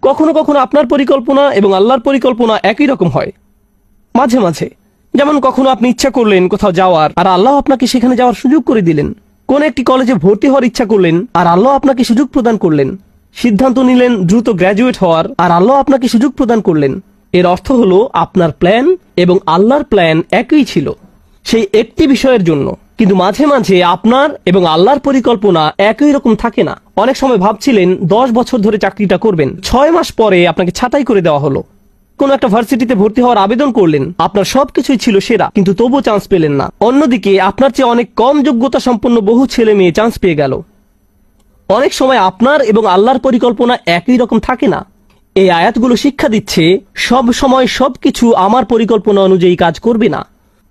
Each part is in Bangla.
কখনো কখনো আপনার পরিকল্পনা এবং আল্লাহর পরিকল্পনা একই রকম হয়। মাঝে মাঝে, যেমন কখনো আপনি ইচ্ছা করলেন কোথাও যাওয়ার, আর আল্লাহ আপনাকে সেখানে যাওয়ার সুযোগ করে দিলেন। কোন একটি কলেজে ভর্তি হওয়ার ইচ্ছা করলেন, আর আল্লাহ আপনাকে সুযোগ প্রদান করলেন। সিদ্ধান্ত নিলেন দ্রুত গ্র্যাজুয়েট হওয়ার, আর আল্লাহ আপনাকে সুযোগ প্রদান করলেন। এর অর্থ হলো আপনার প্ল্যান এবং আল্লাহর প্ল্যান একই ছিল সেই একটি বিষয়ের জন্য। কিন্তু মাঝে মাঝে আপনার এবং আল্লাহর পরিকল্পনা একই রকম থাকে না। অনেক সময় ভাবছিলেন 10 বছর ধরে চাকরিটা করবেন, 6 মাস পরে আপনাকে ছাঁটাই করে দেওয়া হলো। কোন একটা ভার্সিটিতে ভর্তি হওয়ার আবেদন করলেন, আপনার সবকিছুই ছিল সেরা, কিন্তু তবুও চান্স পেলেন না। অন্যদিকে আপনার চেয়ে অনেক কম যোগ্যতা সম্পন্ন বহু ছেলে মেয়ে চান্স পেয়ে গেল। অনেক সময় আপনার এবং আল্লাহর পরিকল্পনা একই রকম থাকে না। এই আয়াতগুলো শিক্ষা দিচ্ছে সব সময় সবকিছু আমার পরিকল্পনা অনুযায়ী কাজ করবে না।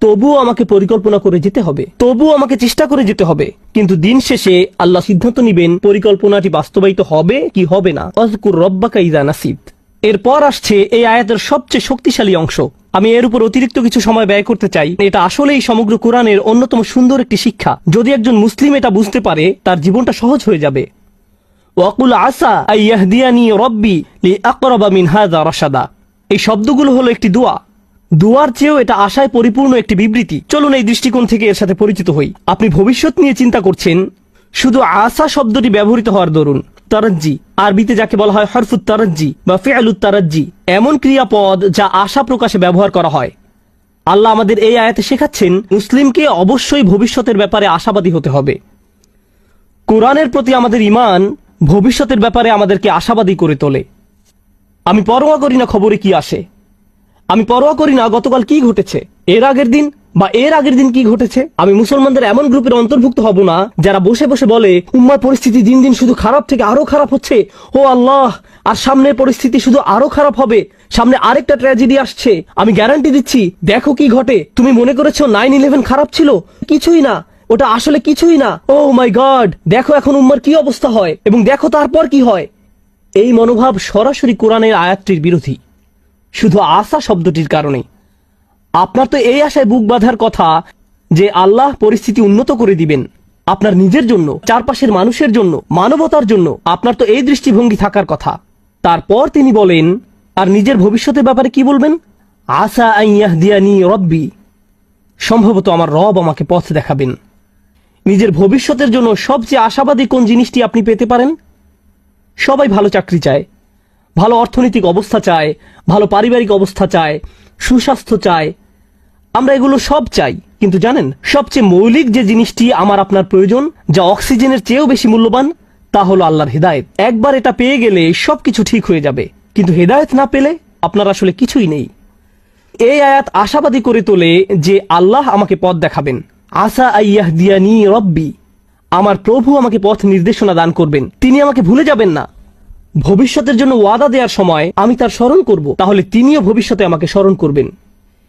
তবুও আমাকে পরিকল্পনা করে যেতে হবে, তবুও আমাকে চেষ্টা করে যেতে হবে। কিন্তু দিন শেষে আল্লাহ সিদ্ধান্ত নিবেন পরিকল্পনাটি বাস্তবায়িত হবে কি হবে না। আযকুর রাব্বাকা ইযা নাসিত। এরপর আসছে এই আয়াতের সবচেয়ে শক্তিশালী অংশ। আমি এর উপর অতিরিক্ত কিছু সময় ব্যয় করতে চাই। এটা আসলেই সমগ্র কোরআনের অন্যতম সুন্দর একটি শিক্ষা। যদি একজন মুসলিম এটা বুঝতে পারে, তার জীবনটা সহজ হয়ে যাবে। ওয়াকুল আসা আইয়াহদিয়ানি রব্বি লিআকরাবা মিন হাযা রাশাদা। এই শব্দগুলো হলো একটি দোয়া। দুয়ার চেয়েও এটা আশায় পরিপূর্ণ একটি বিবৃতি। চলুন এই দৃষ্টিকোণ থেকে এর সাথে পরিচিত হই। আপনি ভবিষ্যৎ নিয়ে চিন্তা করছেন, শুধু আসা শব্দটি ব্যবহৃত হওয়ার দরুন। তারাজ্জি, আরবিতে যাকে বলা হয় হরফুত তারাজ্জি বা ফিআলুত তারাজ্জি, এমন ক্রিয়াপদ যা আশা প্রকাশে ব্যবহার করা হয়। আল্লাহ আমাদের এই আয়াতে শেখাচ্ছেন মুসলিমকে অবশ্যই ভবিষ্যতের ব্যাপারে আশাবাদী হতে হবে। কোরআনের প্রতি আমাদের ঈমান ভবিষ্যতের ব্যাপারে আমাদেরকে আশাবাদী করে তোলে। আমি পরোয়া করি না খবরে কি আসে, আমি পরোয়া করি না গতকাল কি ঘটেছে, এর আগের দিন বা এর আগের দিন কি ঘটেছে। আমি মুসলমানদের এমন গ্রুপের অন্তর্ভুক্ত হব না যারা বসে বসে বলে উম্মার পরিস্থিতি দিন দিন শুধু খারাপ থেকে আরো খারাপ হচ্ছে, ও আল্লাহ, আর সামনের পরিস্থিতি শুধু আরো খারাপ হবে, সামনে আরেকটা ট্র্যাজেডি আসছে, আমি গ্যারান্টি দিচ্ছি, দেখো কি ঘটে। তুমি মনে করেছো 9/11 খারাপ ছিল, কিছুই না, ওটা আসলে কিছুই না। ও মাই গড, দেখো এখন উম্মার কি অবস্থা হয় এবং দেখো তারপর কি হয়। এই মনোভাব সরাসরি কোরআনের আয়াতটির বিরোধী, শুধু আশা শব্দটির কারণে। আপনার তো এই আশায় বুক বাঁধার কথা যে আল্লাহ পরিস্থিতি উন্নত করে দিবেন আপনার নিজের জন্য, চারপাশের মানুষের জন্য, মানবতার জন্য। আপনার তো এই দৃষ্টিভঙ্গি থাকার কথা। তারপর তিনি বলেন, আর নিজের ভবিষ্যতের ব্যাপারে কি বলবেন? আসা আন ইয়াহদিয়ানি রব্বি, সম্ভবত আমার রব আমাকে পথ দেখাবেন। নিজের ভবিষ্যতের জন্য সবচেয়ে আশাবাদী কোন জিনিসটি আপনি পেতে পারেন? সবাই ভালো চাকরি চায়, ভালো অর্থনৈতিক অবস্থা চায়, ভালো পারিবারিক অবস্থা চায়, সুস্বাস্থ্য চায়। আমরা এগুলো সব চাই, কিন্তু জানেন সবচেয়ে মৌলিক যে জিনিসটি আমার আপনার প্রয়োজন, যা অক্সিজেনের চেয়েও বেশি মূল্যবান, তা হলো আল্লাহর হেদায়েত। একবার এটা পেয়ে গেলে সবকিছু ঠিক হয়ে যাবে, কিন্তু হেদায়েত না পেলে আপনার আসলে কিছুই নেই। এই আয়াত আশাবাদী করে তোলে যে আল্লাহ আমাকে পথ দেখাবেন। আসা আইয়াহদিয়ানি রব্বি, আমার প্রভু আমাকে পথ নির্দেশনা দান করবেন, তিনি আমাকে ভুলে যাবেন না। ভবিষ্যতের জন্য ওয়াদা দেওয়ার সময় আমি তার স্মরণ করব, তাহলে তিনিও ভবিষ্যতে আমাকে স্মরণ করবেন।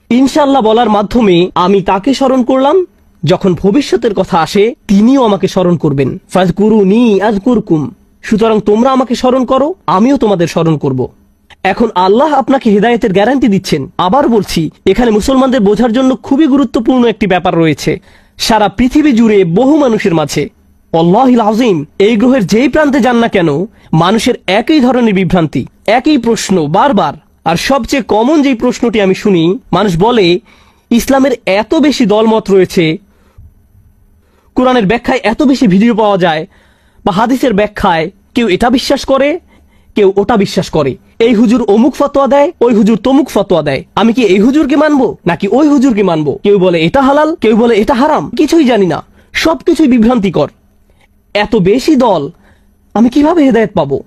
ইনশাআল্লাহ বলার মাধ্যমে আমি তাকে স্মরণ করলাম, যখন ভবিষ্যতের কথা আসে তিনিও আমাকে স্মরণ করবেন। ফাযকুরুনি আযকুরকুম, সুতরাং তোমরা আমাকে স্মরণ করো, আমিও তোমাদের স্মরণ করব। এখন আল্লাহ আপনাকে হেদায়েতের গ্যারান্টি দিচ্ছেন। আবার বলছি, এখানে মুসলমানদের বোঝার জন্য খুবই গুরুত্বপূর্ণ একটি ব্যাপার রয়েছে। সারা পৃথিবী জুড়ে বহু মানুষের মাঝে, আল্লাহিল আযীম, এই গ্রহের যেই প্রান্তে যান না কেন, মানুষের একই ধরনের বিভ্রান্তি, একই প্রশ্ন বারবার। আর সবচেয়ে কমন যেই প্রশ্নটি আমি শুনি, মানুষ বলে ইসলামের এত বেশি দলমত রয়েছে, কোরআনের ব্যাখ্যায় এত বেশি ভিডিও পাওয়া যায়, বা হাদিসের ব্যাখ্যায় কেউ এটা বিশ্বাস করে, কেউ ওটা বিশ্বাস করে। এই হুজুর অমুক ফতোয়া দেয়, ওই হুজুর তমুক ফতোয়া দেয়, আমি কি এই হুজুরকে মানবো নাকি ওই হুজুরকে মানবো? কেউ বলে এটা হালাল, কেউ বলে এটা হারাম, কিছুই জানি না, সবকিছুই বিভ্রান্তিকর। এত বেশি দল, আমি কিভাবে হেদায়েত পাবো?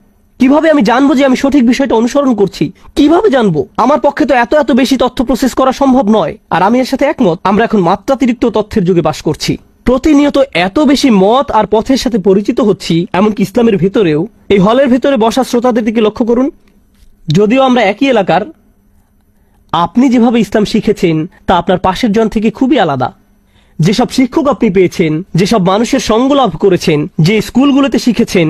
কিভাবে আমি জানবো যে আমি সঠিক বিষয়টা অনুসরণ করছি? কিভাবে জানবো? আমার পক্ষে তো এত এত বেশি তথ্য প্রসেস করা সম্ভব নয়। আর আমি এর সাথে একমত, আমরা এখন মাত্রাতিরিক্ত তথ্যের যুগে বাস করছি। প্রতিনিয়ত এত বেশি মত আর পথের সাথে পরিচিত হচ্ছি, এমনকি ইসলামের ভিতরেও। এই হলের ভিতরে বসা শ্রোতাদের দিকে লক্ষ্য করুন, যদিও আমরা একই এলাকার, আপনি যেভাবে ইসলাম শিখেছেন তা আপনার পাশের জন থেকে খুবই আলাদা। যেসব শিক্ষক আপনি পেয়েছেন, যেসব মানুষের সঙ্গ লাভ করেছেন, যে স্কুলগুলোতে শিখেছেন,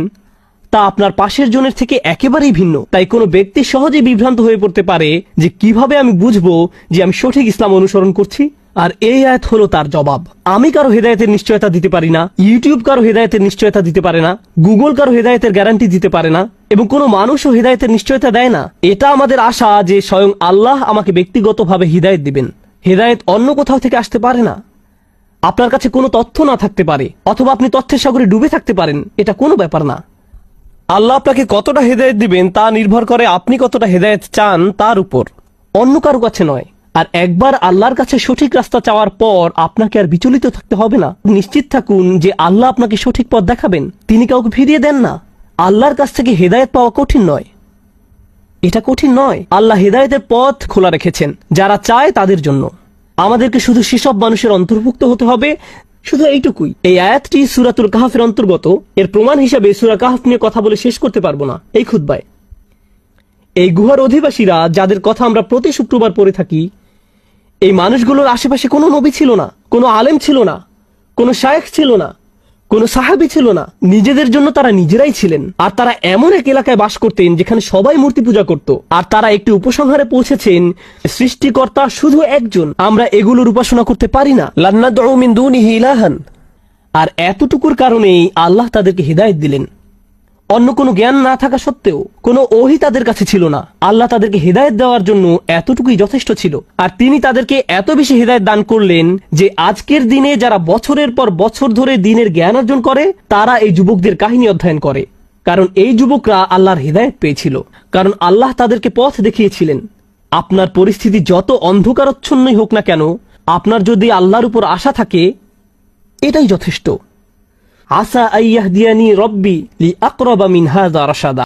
তা আপনার পাশের জনের থেকে একেবারেই ভিন্ন। তাই কোনো ব্যক্তি সহজেই বিভ্রান্ত হয়ে পড়তে পারে যে কিভাবে আমি বুঝবো যে আমি সঠিক ইসলাম অনুসরণ করছি। আর এই আয়াত হলো তার জবাব। আমি কারো হেদায়েতের নিশ্চয়তা দিতে পারি না, ইউটিউব কারো হেদায়েতের নিশ্চয়তা দিতে পারে না, গুগল কারো হেদায়েতের গ্যারান্টি দিতে পারে না, এবং কোনো মানুষও হেদায়েতের নিশ্চয়তা দেয় না। এটা আমাদের আশা যে স্বয়ং আল্লাহ আমাকে ব্যক্তিগতভাবে হিদায়েত দিবেন। হেদায়েত অন্য কোথাও থেকে আসতে পারে না। আপনার কাছে কোনো তথ্য না থাকতে পারে, অথবা আপনি তথ্যের সাগরে ডুবে থাকতে পারেন, এটা কোনো ব্যাপার না। আল্লাহ আপনাকে কতটা হেদায়েত দিবেন তা নির্ভর করে আপনি কতটা হেদায়েত চান তার উপর, অন্য কারো কাছে নয়। আর একবার আল্লাহর কাছে সঠিক রাস্তা চাওয়ার পর আপনাকে আর বিচলিত থাকতে হবে না। নিশ্চিত থাকুন যে আল্লাহ আপনাকে সঠিক পথ দেখাবেন, তিনি কাউকে ফিরিয়ে দেন না। আল্লাহর কাছ থেকে হেদায়েত পাওয়া কঠিন নয়, এটা কঠিন নয়। আল্লাহ হেদায়েতের পথ খোলা রেখেছেন যারা চায় তাদের জন্য। আমাদেরকে শুধু সেসব মানুষের অন্তর্ভুক্ত হতে হবে, শুধু এইটুকুই। এই আয়াতটি সূরাতুল কাহফের অন্তর্গত। এর প্রমাণ হিসাবে সূরা কাহফ নিয়ে কথা বলে শেষ করতে পারবো না এই খুতবায়। এই গুহার অধিবাসীরা যাদের কথা আমরা প্রতি শুক্রবার পড়ে থাকি, এই মানুষগুলোর আশেপাশে কোনো নবী ছিল না, কোনো আলেম ছিল না, কোনো শায়েখ ছিল না, কোনো সাহাবী ছিল না। নিজেদের জন্য তারা নিজেরাই ছিলেন। আর তারা এমন এক এলাকায় বাস করতেন যেখানে সবাই মূর্তি পূজা করত। আর তারা একটি উপসংহারে পৌঁছেছেন, সৃষ্টিকর্তা শুধু একজন, আমরা এগুলোর উপাসনা করতে পারি না। লান্নাদউ মিন দুনিহি ইলাহান। আর এতটুকুর কারণেই আল্লাহ তাদেরকে হিদায়াত দিলেন। অন্য কোনো জ্ঞান না থাকা সত্ত্বেও, কোনো ওহী তাদের কাছে ছিল না। আল্লাহ তাদেরকে হিদায়াত দেওয়ার জন্য এতটুকুই যথেষ্ট ছিল। আর তিনি তাদেরকে এত বেশি হিদায়াত দান করলেন যে আজকের দিনে যারা বছরের পর বছর ধরে দ্বীনের জ্ঞান অর্জন করে, তারা এই যুবকদের কাহিনী অধ্যয়ন করে। কারণ এই যুবকরা আল্লাহর হিদায়াত পেয়েছিল, কারণ আল্লাহ তাদেরকে পথ দেখিয়েছিলেন। আপনার পরিস্থিতি যত অন্ধকারচ্ছন্নই হোক না কেন, আপনার যদি আল্লাহর উপর আশা থাকে, এটাই যথেষ্ট। আসা আইয়াহদিয়ানি রব্বি লি আকরাবা মিন হাযা রাশাদা।